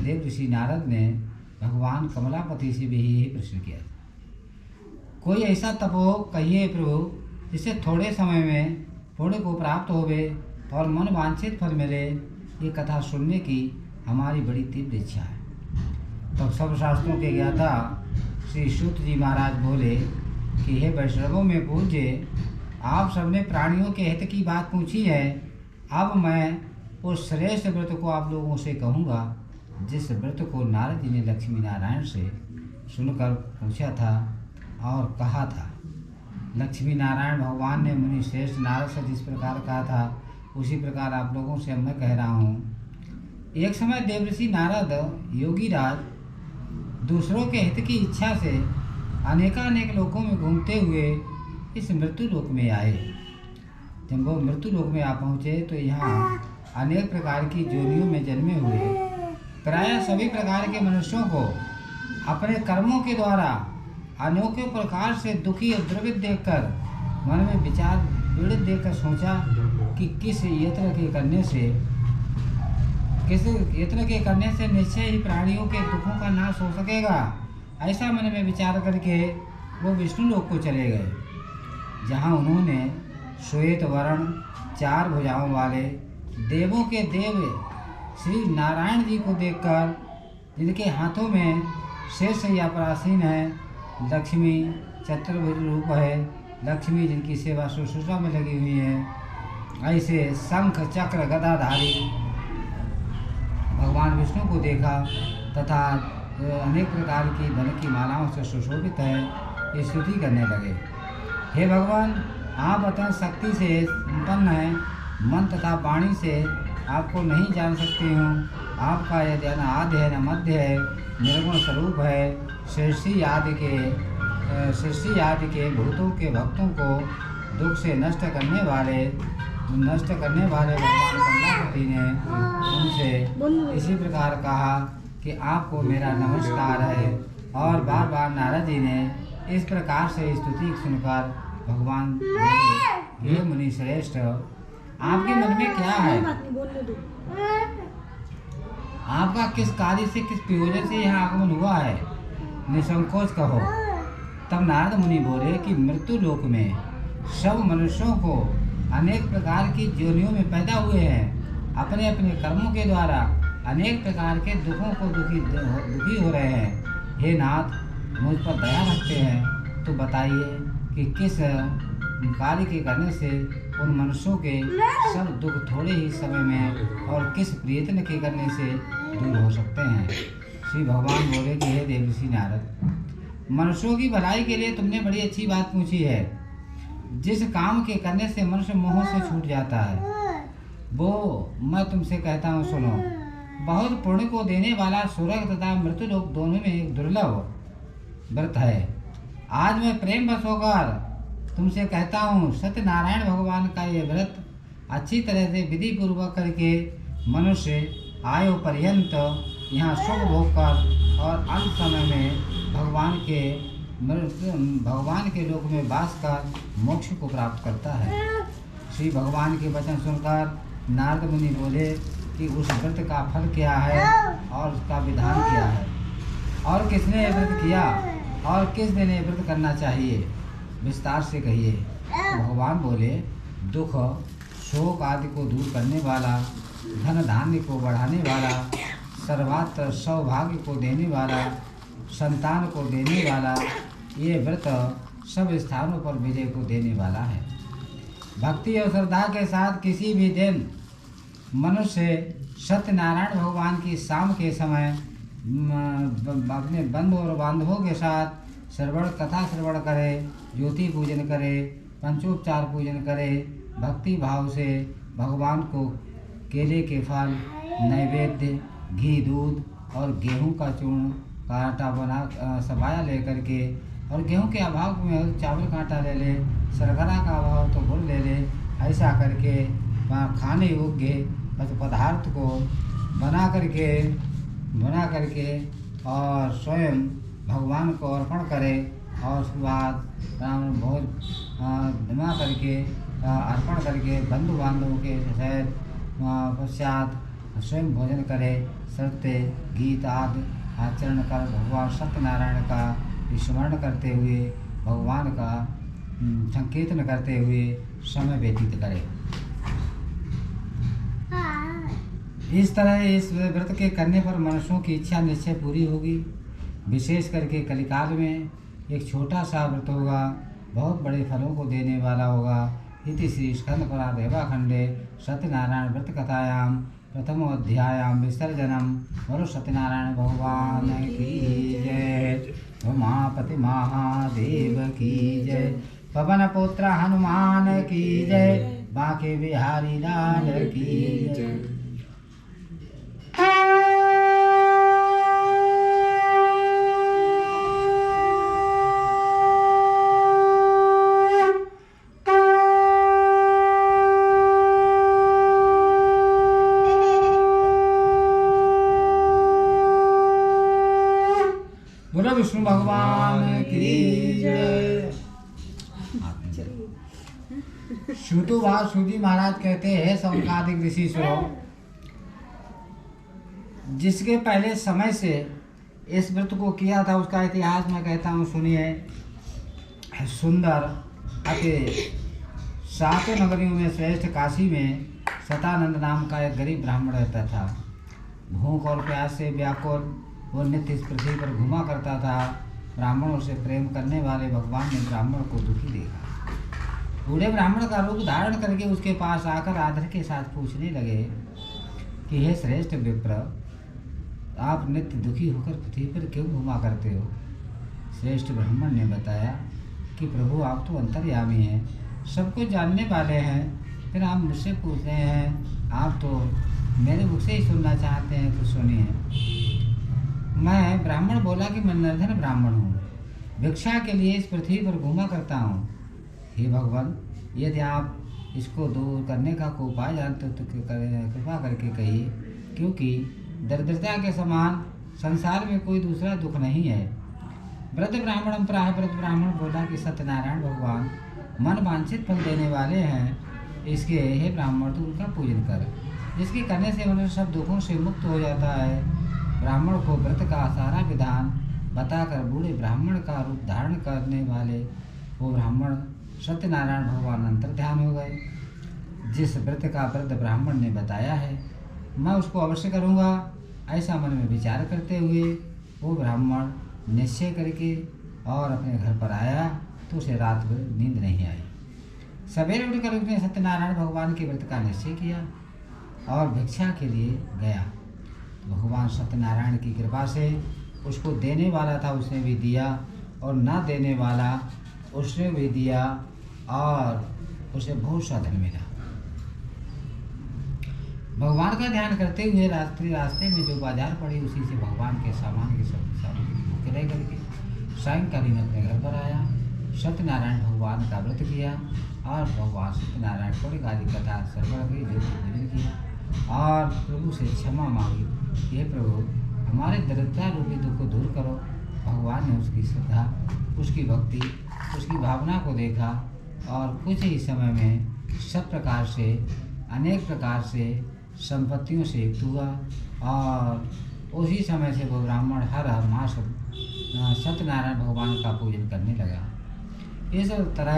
देव ऋषि नारद ने भगवान कमलापति से भी यही प्रश्न किया था। कोई ऐसा तपो कहिए प्रभु जिससे थोड़े समय में पुण्य को प्राप्त होवे और मन वांछित फल मिले। ये कथा सुनने की हमारी बड़ी तीव्र इच्छा है। तब सब शास्त्रों के ज्ञाता श्री सूत जी महाराज बोले कि हे वैष्णवों में पूज्य, आप सबने प्राणियों के हित की बात पूछी है। अब मैं उस श्रेष्ठ व्रत को आप लोगों से कहूँगा जिस व्रत को नारद जी ने लक्ष्मी नारायण से सुनकर पूछा था और कहा था। लक्ष्मी नारायण भगवान ने मुनि श्रेष्ठ नारद से जिस प्रकार कहा था उसी प्रकार आप लोगों से मैं कह रहा हूँ। एक समय देवर्षि नारद योगीराज दूसरों के हित की इच्छा से अनेकानेक लोकों में घूमते हुए इस मृत्यु लोक में आए। जब वो मृत्यु लोक में आ पहुँचे तो यहाँ अनेक प्रकार की जोनियों में जन्मे हुए प्रायः सभी प्रकार के मनुष्यों को अपने कर्मों के द्वारा अनोखे प्रकार से दुखी और द्रवित देखकर मन में विचार पीड़ित देखकर सोचा कि किस यत्न के करने से निश्चय ही प्राणियों के दुखों का नाश हो सकेगा। ऐसा मन में विचार करके वो विष्णु लोक को चले गए, जहाँ उन्होंने श्वेत वर्ण 4 भुजाओं वाले देवों के देव श्री नारायण जी को देखकर, जिनके हाथों में शेष या प्रासीन है, लक्ष्मी चतुर्भुज रूप है, लक्ष्मी जिनकी सेवा शुश्रूषा में लगी हुई है, ऐसे शंख चक्र गदाधारी भगवान विष्णु को देखा तथा अनेक प्रकार की धन की मालाओं से सुशोभित है, ये स्तुति करने लगे। हे भगवान, आप अत्यंत शक्ति से संपन्न हैं, मन तथा वाणी से आपको नहीं जान सकती हूँ। आपका यह ध्यान आद्य है न मध्य है, निर्गुण स्वरूप है। सृष्टि आदि के भूतों के भक्तों को दुख से नष्ट करने वाले भगवान कमलापति ने उनसे इसी प्रकार कहा कि आपको मेरा नमस्कार है। और बार बार नारद जी ने इस प्रकार से स्तुति सुनकर भगवान बोले, हे मुनि श्रेष्ठ, आपके मन में क्या है? आपका किस कार्य से, किस प्रयोजन से यहाँ आगमन हुआ है? निसंकोच कहो। तब नारद मुनि बोले कि मृत्यु लोक में सब मनुष्यों को अनेक प्रकार की योनियों में पैदा हुए हैं, अपने अपने कर्मों के द्वारा अनेक प्रकार के दुखों को दुखी हो रहे हैं। हे नाथ, मुझ पर दया रखते हैं तो बताइए कि किस कार्य के करने से उन मनुष्यों के सब दुख थोड़े ही समय में और किस प्रयत्न के करने से दूर हो सकते हैं। श्री भगवान बोले कि हे देवर्षि नारद, मनुष्यों की भलाई के लिए तुमने बड़ी अच्छी बात पूछी है। जिस काम के करने से मनुष्य मोह से छूट जाता है वो मैं तुमसे कहता हूँ, सुनो। बहुत पुण्य को देने वाला स्वर्ग तथा मृत्यु लोक दोनों में एक दुर्लभ व्रत है। आज मैं प्रेम बस होकर तुमसे कहता हूँ, सत्यनारायण भगवान का ये व्रत अच्छी तरह से विधि पूर्वक करके मनुष्य आयु पर्यंत यहाँ सुख भोग कर और अंत समय में भगवान के लोक में वास कर मोक्ष को प्राप्त करता है। श्री भगवान के वचन सुनकर नारद मुनि बोले कि उस व्रत का फल क्या है और उसका विधान क्या है, और किसने ये व्रत किया और किस दिन ये व्रत करना चाहिए, विस्तार से कहिए। तो भगवान बोले, दुख शोक आदि को दूर करने वाला, धन धान्य को बढ़ाने वाला, सर्वत्र सौभाग्य को देने वाला, संतान को देने वाला, ये व्रत सब स्थानों पर विजय को देने वाला है। भक्ति और श्रद्धा के साथ किसी भी दिन मनुष्य सत्यनारायण भगवान की शाम के समय अपने बंधु और बांधवों के साथ कथा श्रवण करे, ज्योति पूजन करे, पंचोपचार पूजन करे, भक्ति भाव से भगवान को केले के फल, नैवेद्य, घी, दूध और गेहूं का चूर्ण का आटा बना सबाया ले करके, और गेहूं के अभाव में चावल का आटा ले ले, शर्करा का अभाव तो गुड़ ले ले, ऐसा करके खाने योग्य पदार्थ को बना करके और स्वयं भगवान को अर्पण करे, और उसके बाद भोज बना करके अर्पण करके बंधु बांधवों के सहित पश्चात स्वयं भोजन करे, सत्य गीत आदि आचरण कर भगवान सत्यनारायण का स्मरण करते हुए भगवान का संकीर्तन करते हुए समय व्यतीत करें। इस तरह इस व्रत के करने पर मनुष्यों की इच्छा निश्चय पूरी होगी। विशेष करके कलिकाल में एक छोटा सा व्रत होगा, बहुत बड़े फलों को देने वाला होगा। इति श्री स्कंद पुराण रेवाखंडे सत्यनारायण व्रत कथायाम प्रथमो अध्यायाम विसर्जनम। बोलो सत्यनारायण भगवान की जय। उमापति महादेव की जय। पवन पुत्र हनुमान की जय। बांके बिहारी लाल की जय। बोलो विष्णु भगवान की जय। सूजी महाराज कहते हैं सौनकादिक ऋषि सुनो, जिसके पहले समय से इस व्रत को किया था उसका इतिहास मैं कहता हूँ, सुनिए। सुंदर अति 7 नगरियों में श्रेष्ठ काशी में सतानंद नाम का एक गरीब ब्राह्मण रहता था। भूख और प्यास से व्याकुल वो नित्य इस पृथ्वी पर घुमा करता था। ब्राह्मणों से प्रेम करने वाले भगवान ने ब्राह्मण को दुखी देखा। बूढ़े ब्राह्मण का रूप धारण करके उसके पास आकर आदर के साथ पूछने लगे कि हे श्रेष्ठ विप्र, आप नित्य दुखी होकर पृथ्वी पर क्यों घुमा करते हो? श्रेष्ठ ब्राह्मण ने बताया कि प्रभु, आप तो अंतर्यामी हैं, सब कुछ जानने वाले हैं, फिर आप मुझसे पूछ रहे हैं, आप तो मेरे मुख से ही सुनना चाहते हैं, तो सुनिए। मैं ब्राह्मण बोला कि मैं निर्धन ब्राह्मण हूँ, भिक्षा के लिए इस पृथ्वी पर घूमा करता हूँ। हे भगवान, यदि आप इसको दूर करने का कोई उपाय जानते हो तो कृपा करके कहिए, क्योंकि दरिद्रता के समान संसार में कोई दूसरा दुख नहीं है। वृद्ध ब्राह्मण बोला कि सत्यनारायण भगवान मन वांछित फल देने वाले हैं, इसके हे ब्राह्मण तू उनका पूजन कर, जिसके करने से मनुष्य सब दुखों से मुक्त हो जाता है। ब्राह्मण को व्रत का सारा विधान बताकर बूढ़े ब्राह्मण का रूप धारण करने वाले वो ब्राह्मण सत्यनारायण भगवान अंतर ध्यान हो गए। जिस व्रत का वृद्ध ब्राह्मण ने बताया है मैं उसको अवश्य करूँगा, ऐसा मन में विचार करते हुए वो ब्राह्मण निश्चय करके और अपने घर पर आया तो उसे रात भर नींद नहीं आई। सवेरे उठकर उसने सत्यनारायण भगवान के व्रत का निश्चय किया और भिक्षा के लिए गया। भगवान सत्यनारायण की कृपा से उसको देने वाला था उसने भी दिया, और ना देने वाला उसने भी दिया, और उसे बहुत सा धन मिला। भगवान का ध्यान करते हुए रास्ते में जो बाजार पड़ी उसी से भगवान के सामान के सब क्रय करके सायंकालीन अपने घर पर आया। सत्यनारायण भगवान का व्रत किया और भगवान सत्यनारायण को आदि कथा श्रवण की जो भजन किया और प्रभु से क्षमा मांगी। हे प्रभु, हमारे दरिद्रता रूपी दुख को दूर करो। भगवान ने उसकी श्रद्धा, उसकी भक्ति, उसकी भावना को देखा और कुछ ही समय में सब प्रकार से अनेक प्रकार से संपत्तियों से युक्त हुआ और उसी समय से वो ब्राह्मण हर मास सत्यनारायण भगवान का पूजन करने लगा। इस तरह